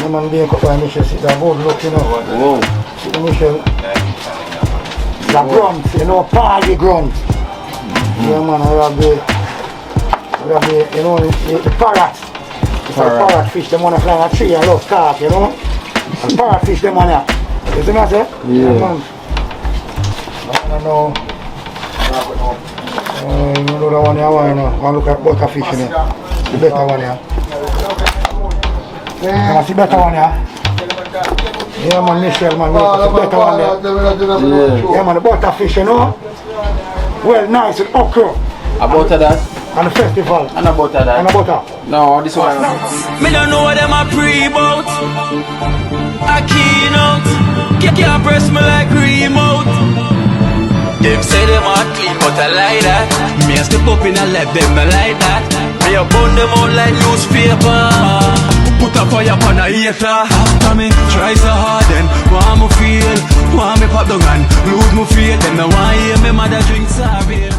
The man being cut by Michelle, see that good look, you know. Whoa. See the Michelle. The grunt, you know, party grunt. Yeah man, I have the, you know, the parrot. It's a parrot fish, them wanna fly on a tree and love talk, you know. And parrot fish, them wanna. You see what I say? Yeah. Man. I don't know. You know the one here, you know. I look at butterfish in it. The better one here. Yeah, see better one here. Yeah man, Michelle man, the better one there. Yeah man, the butterfish, you know. Well, nice with okra. About that? And the festival. And about that? And the butter. No, this one. Me don't know what them a pre-bout. A Kino. Can't press me like remote. Them say them a clean, but I like that. Me a step up in a left, them not like that. Me a burn them out like newspaper. Put a fire upon a hater. After me try so hard, then want me feel, want me pop down and lose me faith. Them no want hear me mother drink sorry.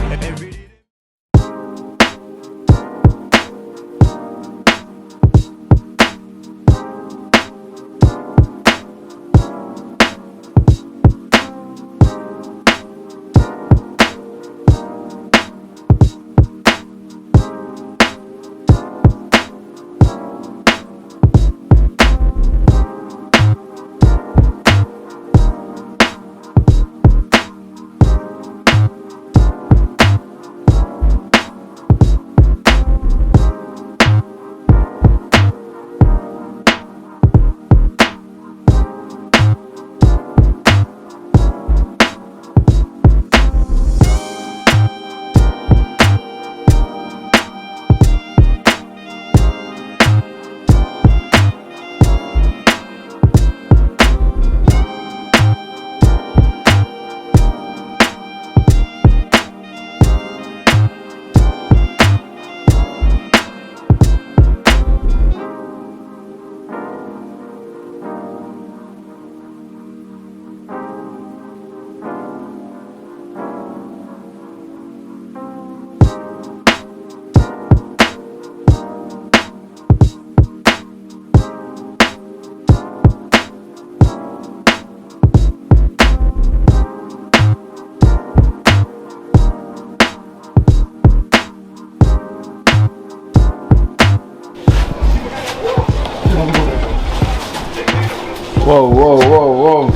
Whoa.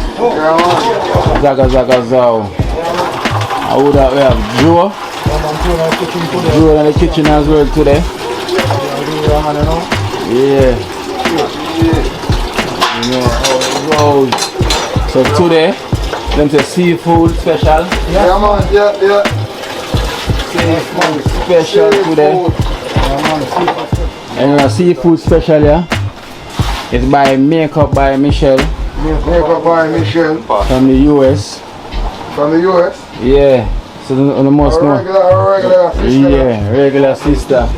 Zaga Zao. I would have, we have Joe. Joe in the kitchen as well today. Yeah. You know, so today, them say seafood special. Yeah man, yeah. Seafood special today. And seafood special, yeah. It's by Makeup by Michelle. Makeup by Michelle. From the US. From the US? Yeah. So the most know. Regular sister. Yeah, regular sister.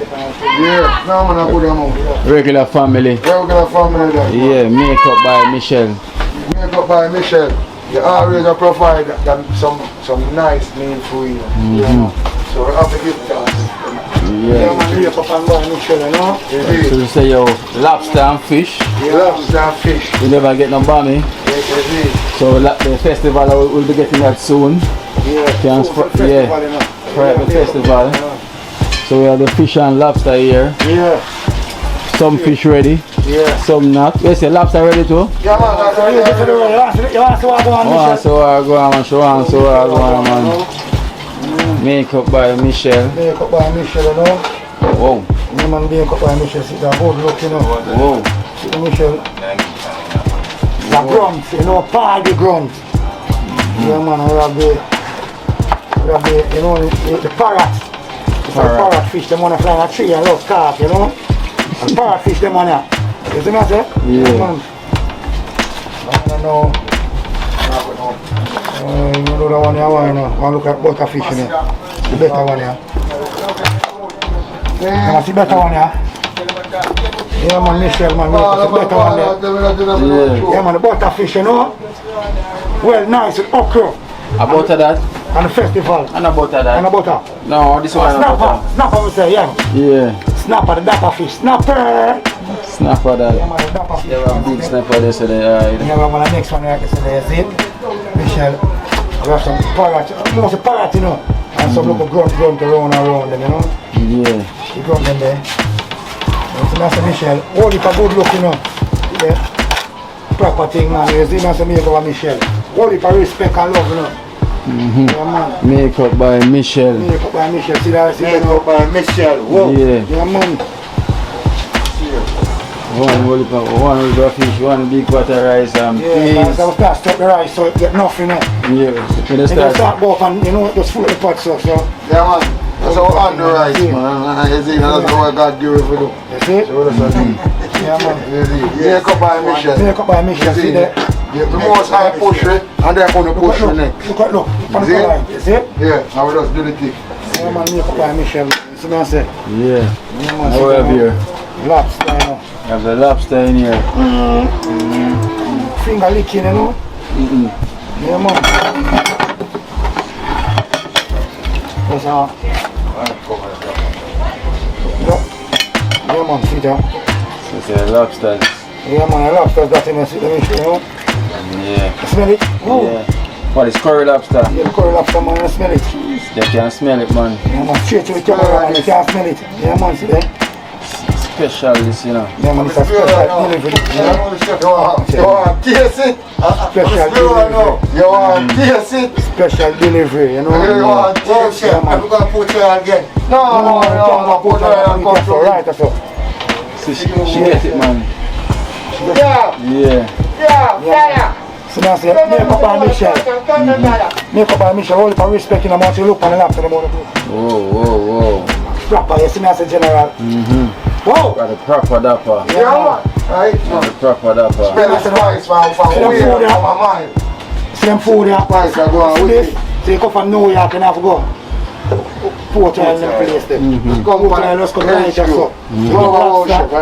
Yeah, no man I put them out. Regular family. Regular family there. Yeah, Makeup by Michelle. Makeup by Michelle. You always provide them some nice meal for you. So we have to give that. Yeah, man, makeup and by Michelle, you know? So you say yo, lobster and fish. Yeah, lobster and fish. You never get no bummy. Yeah, so the festival will be getting that soon. Yeah, the festival. So we have the fish and lobster here. Yeah. Some fish ready. Yeah. Some not. You say lobster ready too? Yeah man, lobster ready. You want to see what I go on, Michelle? So I go on, show on, so I go on, man. Makeup by Michelle. Makeup by Michelle, you know? Whoa. The man makeup by Michelle, see that good look, you know? Whoa. See the Michelle. The grunt, you know, party grunt. Yeah man, we have the, you know, the parrot. It's a parrot fish, them wanna fly on a tree and love talk, you know? And parrot fish, them wanna. You see what I say? Yeah. Man. I don't know. You know the one here, you know. I look at butterfish in it. The better one here. Yeah, see better one here. Yeah man, Michelle man, the better one there. Yeah man, the butterfish, you know. Well, nice with okra. About that? And the festival. And about that? And the butter. No, this one. Snapper, we say, yeah. Yeah. snapper, the dapper fish. Snapper! Snapper that. Yeah, man, the dapper fish. Yeah, a big snapper this today, alright. Yeah, man, the next one, like I said, there's it. Michelle, we have some parrot, most of parrot, you know. And some little grunt around them, you know. Yeah. The grunt them there. And so that's Michelle. All it a good look, you know. Yeah. Proper thing, man. You see, that's a makeup by Michelle. All it a respect and love, you know. Yeah, man. Makeup by Michelle. Makeup by Michelle. See that? Makeup by Michelle. Whoa. Yeah. Yeah, man. One with the fish, one big pot of rice and Yeah, peas. man. Start stuck the rice so it get nothing, eh. Yeah. When they You start. start go up and, you know, just full of the pot stuff, so. Yeah, man. That's how on the rice, man. You see, that's how I got give it for you. You see? So that's what I mean. Yeah, man. You see, makeup by Michelle. Makeup by Michelle. See that? The most I push it, and they're going to push the next. Look at look. On the See? line. You see? Yeah, I will just do the tick. Yeah, man. Makeup by Michelle. See what I say? Yeah. Yeah, man. Now we have here. Lobster, you know. We have the lobster in here. Finger licking, you know. Yeah, man. That's all. Yeah, man. See that? So it's the lobster. Yeah, man. The lobster's got in the fish, you know. Yeah. Smell it? Oh. Yeah. What is curry lobster? Yeah, the curry lobster, man. You smell it. You can smell it, man. Yeah, man. Straight to the camera, man. You can't smell it. Yeah, man. See that? Special this, you know. Yeah, man. It's a special delivery. Yeah. You want to taste it? Special delivery. You want to taste it? Special delivery, you know. You want to taste it? I'm going to put you again. No, put you on control. Right, that's all. So she get it, man. Yeah. Yeah. So now say, makeup by Michelle. Makeup by Michelle. All for respect in the amount you look on the laptop. Whoa. Proper, you see me as a general. Whoa! Got a proper dapper. Yeah, right? Got a proper dapper. Spell the spice from way from my mind. See them food here? Spice I go on See with this? it. So you come from New York and have to go. Port Oil in the place there. Come Port Oil, let's go to HQ.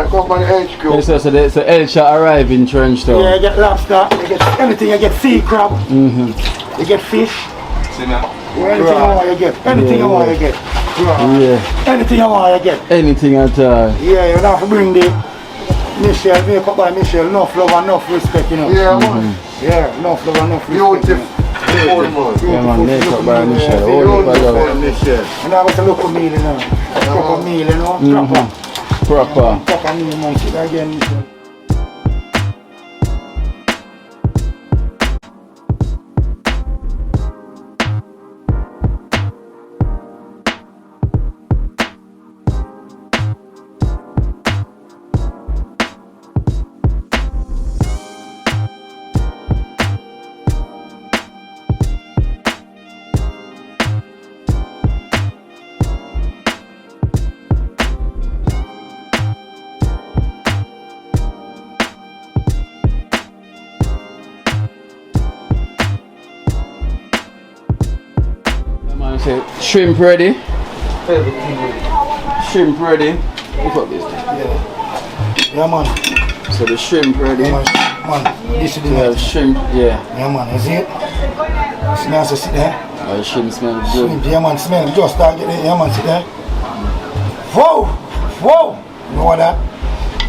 Come on HQ. So Elsha arrive in TrenchTown. Yeah, you get lobster, you get anything, you get sea crab, you get fish. Anything you want, you get. Anything you want, you get. Yeah. Anything you want, you get. Anything at all. Yeah, you don't have to bring the Michelle, makeup by Michelle, enough love and enough respect, you know. Yeah, man. Yeah, enough love and enough respect. Beautiful. Yeah, man, makeup by Michelle. All the love. Michelle. And I was a local meal, you know. Proper meal, you know. Proper. Proper meal, man. See that again, Michelle. Say, shrimp ready. Shrimp ready. Look at this. Yeah, man. So the shrimp ready. Yeah, man. This is the Yeah, night. shrimp, yeah. Yeah, man. You see it? See now, sit there. The shrimp smell good. Shrimp, yeah, man. Smell. Just start getting it. Yeah, man. Sit there. Whoa. You know what that?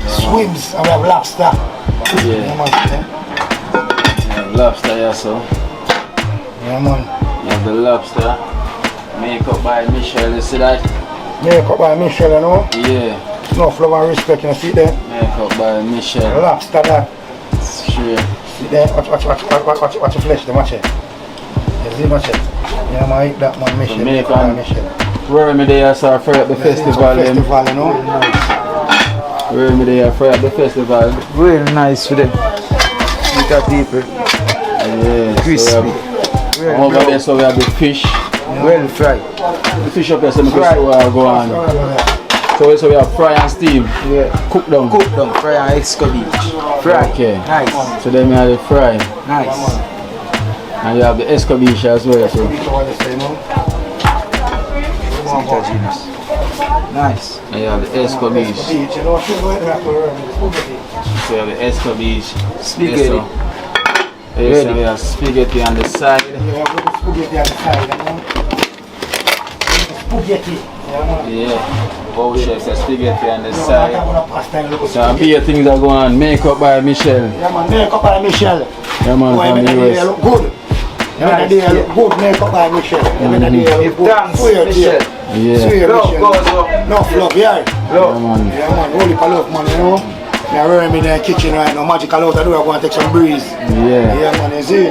Swims and we have lobster. Yeah, Yeah. man. Sit there. Yeah, lobster, yeah, so. Yeah, man. You have the lobster. Makeup by Michelle, you see that? Makeup by Michelle, you know. Yeah. Enough love and respect, you know. See there. Makeup by Michelle. Lobster there. Straight. See there. Watch the flesh, the watch it. You see, watch it. Yeah, man. Eat that, man. Michelle. make Makeup by on- Michelle. Where am I there, sir, for the festival? Festival, you know. Where am I there for the festival? Real nice for them. Look at people. Yeah. Crispy. So we have, over there, so we have the fish. Well fried. The fish up here, so we Fry. can go on. So we have fry and steam. Yeah. Cook down. Cook down. Fry and escabeche. Fry. Okay. Nice. So then we have the fry. Nice. And you have the escabeche as well. So. Nice. And you have the escabeche. So you have the escabeche. Spaghetti. Yes, so. Yes, so we have spaghetti on the side. Spaghetti on the side, you know. Spaghetti. Yeah. Both chefs, a spaghetti on the side. Pasta and look. So beer things are going on. Makeup by Michelle. Yeah man, makeup by Michelle. Yeah man, Boy, from make the the day US. look good. Make the day look good, makeup by Michelle. Make the day look good. Swear Michelle. Yeah. Swear Michelle. No flop, yeah. Yeah man. Yeah man, holy love man, you know. I'm running in the kitchen right now, magical out the door, I'm going to take some breeze. Yeah. Yeah man, you see?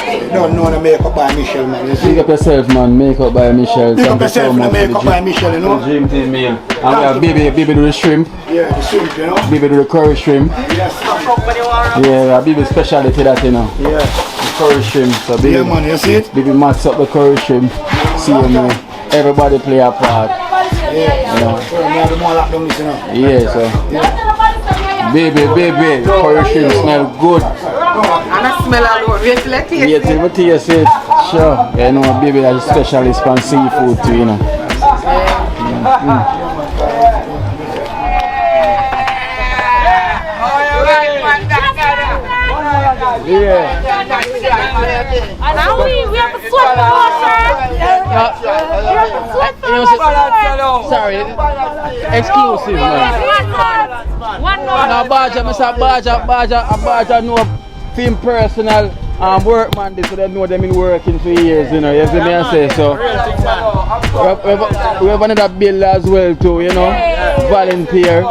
You don't know the makeup by Michelle man, you see? Big up yourself man, makeup by Michelle. Big Thank up you so yourself much and the for makeup by Michelle, you know? Dream team meal. And we have Baby do the shrimp. Yeah, the shrimp, you know? Baby do the curry shrimp. Yes. Yeah, Baby specialty that you know. Yeah. The curry shrimp. So Baby, Yeah man, you see it? Baby mats up the curry shrimp. See me. Everybody play a part. Yeah. So we have the more lock down this, you know? Yeah, so. Baby, curry shrimp smell good. And I smell alone. Wait till I taste Yeah, till we taste it. Sure. You know, Baby is a specialist on seafood too, you know. Yeah. And now we have to sweat the water. We have to sweat the water. Sorry, exclusive man. One more. No, Baja know film personal work man, this so they know them been working for years, you know, you see me I say so. We have another bill as well too, you know. Volunteer,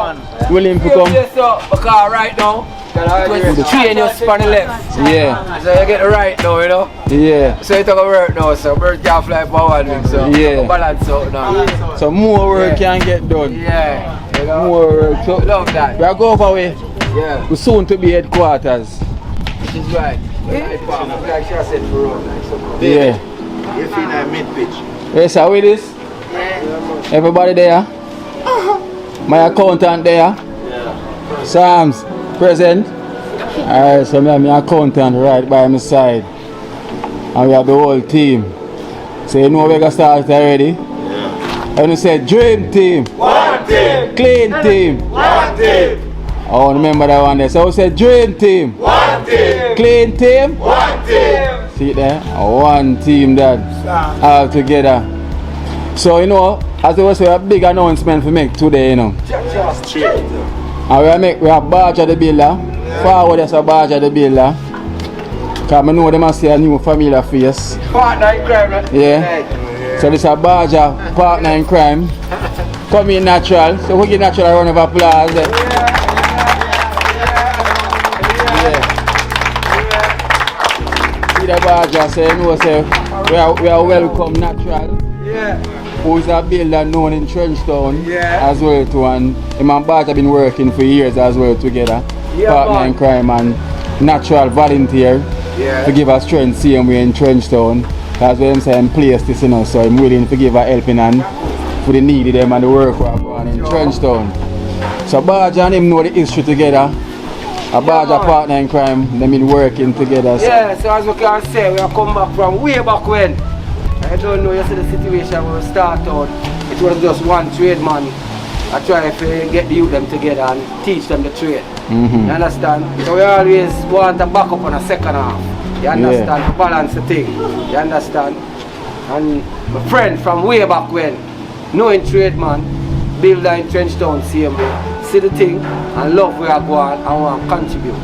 willing to come. Because right now, it was 3 and you're on the left. Yeah. So you get the right now, you know. Yeah. So you talk about work now, so bird can't fly for 1 week, so Yeah. balance out now. So more work can get done. Yeah. You know? More work. So Love that. we are going over way. Yeah. We're soon to be headquarters. Which is right. Like she said for road, like so. Yeah. You feel like mid-pitch. Yes, how it is? Everybody there? My accountant there? Sam's present? Alright, so I have my accountant right by my side. And we have the whole team. So you know we're going to start already? Yeah. And you say dream team. One team. Clean team. One team. I want to remember that one there. So we say dream team. One team. Clean team. One team. See it there? One team that all together. So you know, as we say, a big announcement to make today, you know. And we have Baja the Builder. Forward there's a Baja the Builder. Because I know they must see a new familiar face. Partner in crime, right? Yeah. So this is a Baja partner in crime. Come in natural. So we give natural a round of applause. See the Baja say, you know, say we are welcome natural. Yeah. Who is a builder known in TrenchTown Yeah. as well too, and him and Bart have been working for years as well together. Yeah, Partner man. in crime and natural volunteer to give us strength same way in TrenchTown. That's why I'm saying place this, you know, so I'm willing to give a helping hand for the needy them and the work we are going in TrenchTown. So Bart and him know the history together. A Baja partner in crime, they've been working together. So. Yeah, so as we can say, we have come back from way back when. I don't know, you see the situation when we start out, it was just one trade man. I try to get the youth them together and teach them the trade. You understand? So we always want to back up on a second half. You understand? To balance the thing. You understand? And my friend from way back when, knowing trade man, builder in TrenchTown, same way. See the thing and love where I go on and want to contribute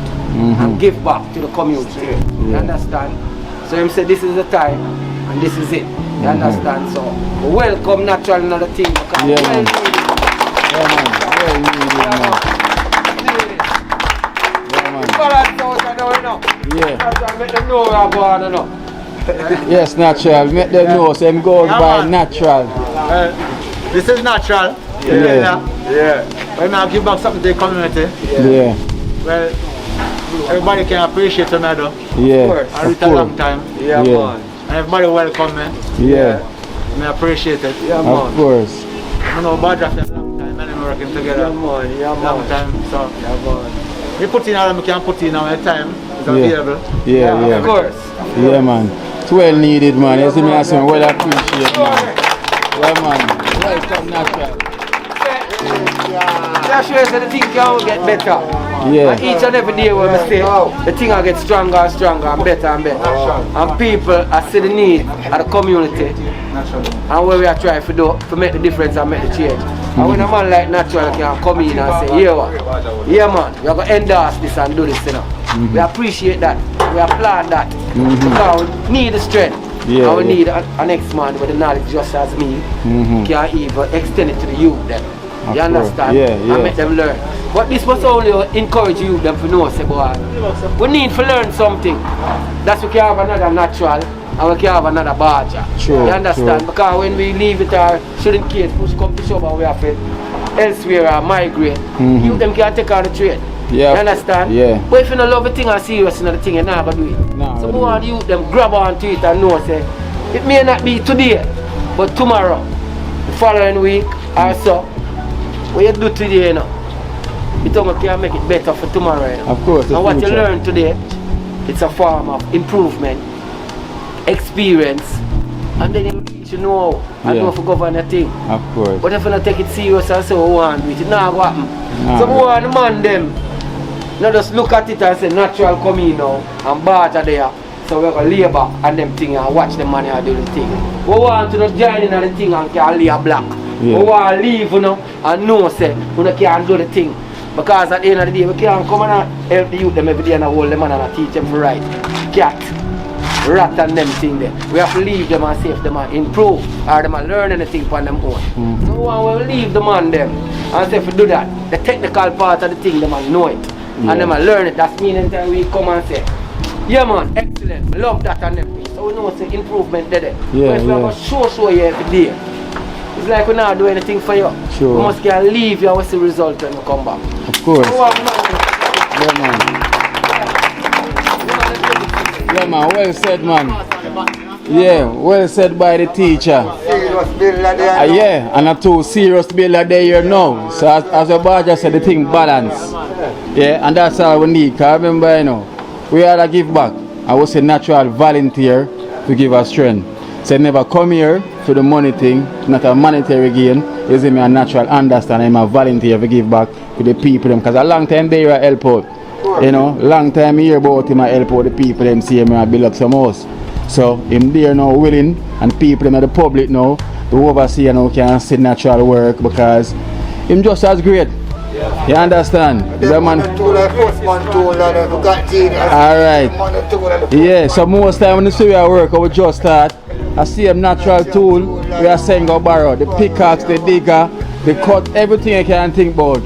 and give back to the community. You understand? So him said this is the time and this is it. You understand? So welcome natural another thing. Yeah, man. Yeah, man. Well needed, man. Yeah. Make them know where I go on, you know. Yes, natural. Make them know, so him goes by man. natural. This is natural. Yeah. When I give back something to the community, Yeah. well, everybody can appreciate them, though. Yeah. I read a long time. Yeah, Yeah. man. And everybody welcome me. Yeah. I appreciate it. Yeah, Of man. course. I know Badra for a long time, and we're working together. Yeah, man. Yeah, Long man. time, so Yeah, man. we put in all we can put in our time. It's Yeah. available. Yeah, Of yeah. course. Yeah, man. It's well needed, man. You see me, I say, well appreciated, man. Yeah, man. Welcome, natural. That shows that the thing can get better. Yeah. And each and every day when we say, the thing will get stronger and stronger and better and better. And people are see the need of the community. And what we are trying to do to make the difference and make the change. And when a man like Natural can come in and say, yeah man, we are going to endorse this and do this, you know. We appreciate that. We applaud that. Because we need the strength. And we need an ex-man with the knowledge just as me can even extend it to the youth then. You understand? And make them learn. But this must only encourage you them to know, say, boy, we need to learn something. That's we can have another Natural and we can have another Barger. You understand? Because when we leave it or shouldn't case push come to shove and we have to elsewhere or migrate, you them can take on the trade. You understand? But if you don't love the thing and serious in the thing, you're not going to do it. So go on you them grab onto it and know, say, it may not be today, but tomorrow, the following week or so, what you do today, you know, you can make it better for tomorrow. You know? Of course. And what you learn today, it's a form of improvement, experience, and then you should know and know for govern the thing. Of course. But if you don't take it serious and say, oh, one with it, now what happen? So go on, the man them. Now just look at it and say Natural come in now and Barger there. So we're going to lay back and them thing and watch the money and do the thing. We want to not join in the thing and can lay a black. We want to leave, you know, and know say we can't do the thing. Because at the end of the day we can't come and help the youth them every day and hold them and teach them to write. Cat, rat and them thing there. We have to leave them and save them and improve or them and learn anything for them own. So we want to leave the man them and say if we do that, the technical part of the thing them and know it. And them and learn it. That's meaning that we come and say, yeah man, excellent, we love that and them. So we know it's an improvement there. But if we have a show you every day, it's like we not do anything for you. We must get leave you and we see the result when we come back. Of course. Yeah man, well said man. Yeah, well said by the teacher. Serious builder there. And a too serious builder there here now. So as a Barger said, the thing balance. Yeah, and that's all we need. Cause remember, you know, we had to give back. I was a Natural volunteer to give us strength. So never come here for the money thing, not a monetary gain. Is me a Natural understand I'm a volunteer to give back to the people them. Cause a long time they were help out. You know, long time I hear about him I help out the people them see him and build up some house. So him there now willing and people in the public now to oversee now can see Natural work because him just as great. You understand? The man. Alright. Yeah, so most time when you see our work, we just start. I see a Natural tool, we are saying go borrow. The pickaxe, the digger, the cut, everything I can think about.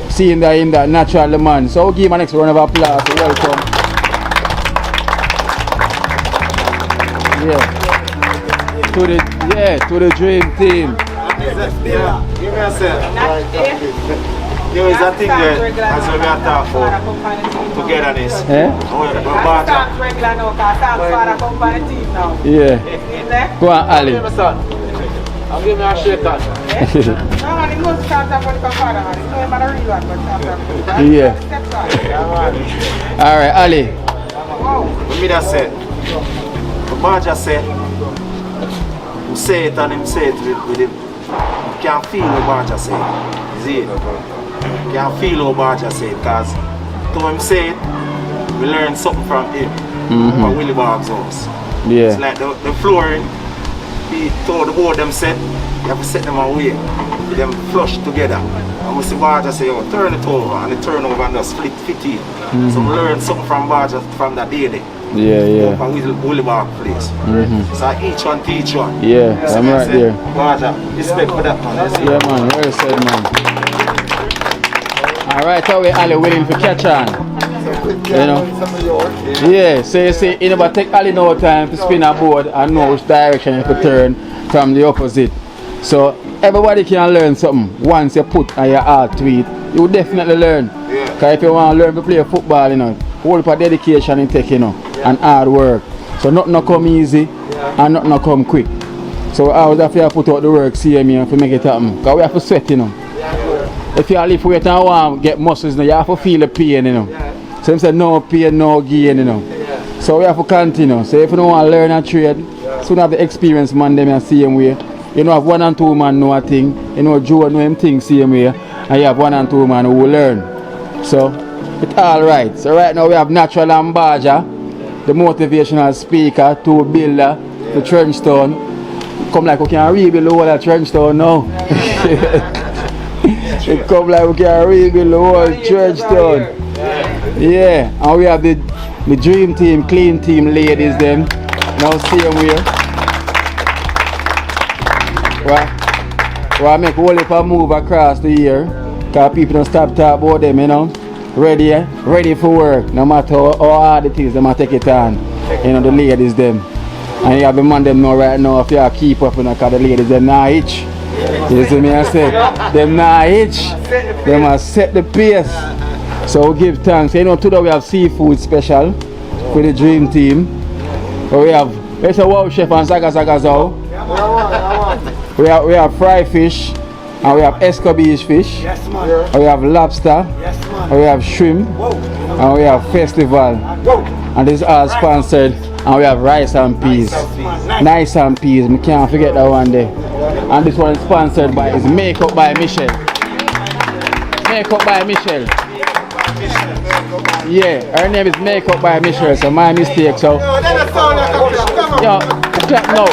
Seeing that in that Natural man. So we'll give him an next round of applause. Welcome. To the dream team. Give me a second. There is a thing there, as we are talking about togetherness. Go on, Ali. I'll give me a shake on. Alright, Ali. What me that said? The Barger said, who say it and him say it with him. You can feel what Barger say. See it? You can feel what Barger say because to him say it, we learn something from him. From Willie Barb's house. It's like the flooring, he told the board them set, you have to set them away. With them flush together. And we see Barger say, oh, turn it over, and it turn over and just fit in. So we learn something from Barger from that day. From Willie Barb place. So each one teach one. I'm right there. Barger, respect for that man. Man, very said man. Alright, how we Ali willing to catch on? You know? So you see, you never take Ali no time to spin a board and know which direction you have to turn from the opposite. So everybody can learn something once you put your heart to it. You will definitely learn. Because if you want to learn to play football, you know, whole of dedication and take, you know, and hard work. So nothing come easy and nothing come quick. So I always have to put out the work, see me, to make it happen. Because we have to sweat, you know. If you lift weight and want to get muscles, you have to feel the pain, you know. So I said no pain, no gain, you know. So we have to continue. So if you don't want to learn a trade, soon have the experience man them and see them way. you know, have 1 and 2 man know a thing. You know, Joe know him thing same way. And you have 1 and 2 man who will learn. So, it's alright. So right now we have Natural and Baja, the motivational speaker, to builder, the TrenchTown. Come like we can rebuild the whole of TrenchTown now. It come like we can rebuild the whole TrenchTown. Yeah, and we have the dream team, clean team ladies them. Now same way. We make whole heap of move across the year. Cause people don't stop talking about them, you know. Ready for work. No matter how hard it is, they might take it on. You know, the ladies them. And you have the man them know right now if you keep up, you know, cause the ladies them not itch. You see me I say? Them not itch. They must set the pace. So we give thanks. You know, today we have seafood special for the dream team. We have, it's a wow chef and zagazao. We have fried fish, and we have escabeche fish. Yes, man. And we have lobster. Yes, man. And we have shrimp. Whoa. And we have festival. Whoa. And this is all sponsored. And we have rice and peas. Nice and peas. We can't forget that one there. And this one is sponsored by is Makeup by Michelle. Makeup by Michelle. Yeah, her name is Makeup by Michelle, so my mistake. So yeah, clap now.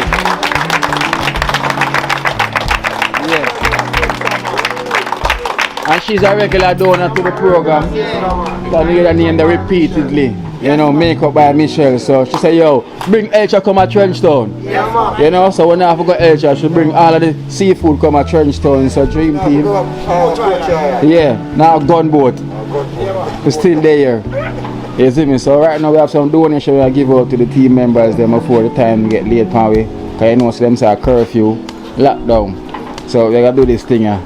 Yeah. And she's a regular donor to the program. So we get her name repeatedly. You know, Makeup by Michelle. So she said, yo, bring Elcha come at TrenchTown. You know, so when I forgot Elcha, she bring all of the seafood come at TrenchTown. So dream team. Yeah, now gunboat. We're still there. You see me? So right now we have some donation we give out to the team members them before the time get late pan way. Cause you know so them say curfew, lockdown. So we gotta do this thing yeah.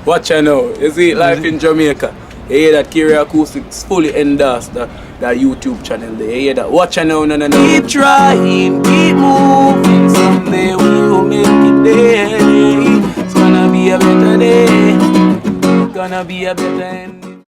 Watch out now, you see life in Jamaica. You hear that Kiri Acoustics fully endorsed that YouTube channel there. You hear that? Watch out now, no. Keep trying, keep moving. Someday we will make it there. It's gonna be a better day. It's gonna be a better end.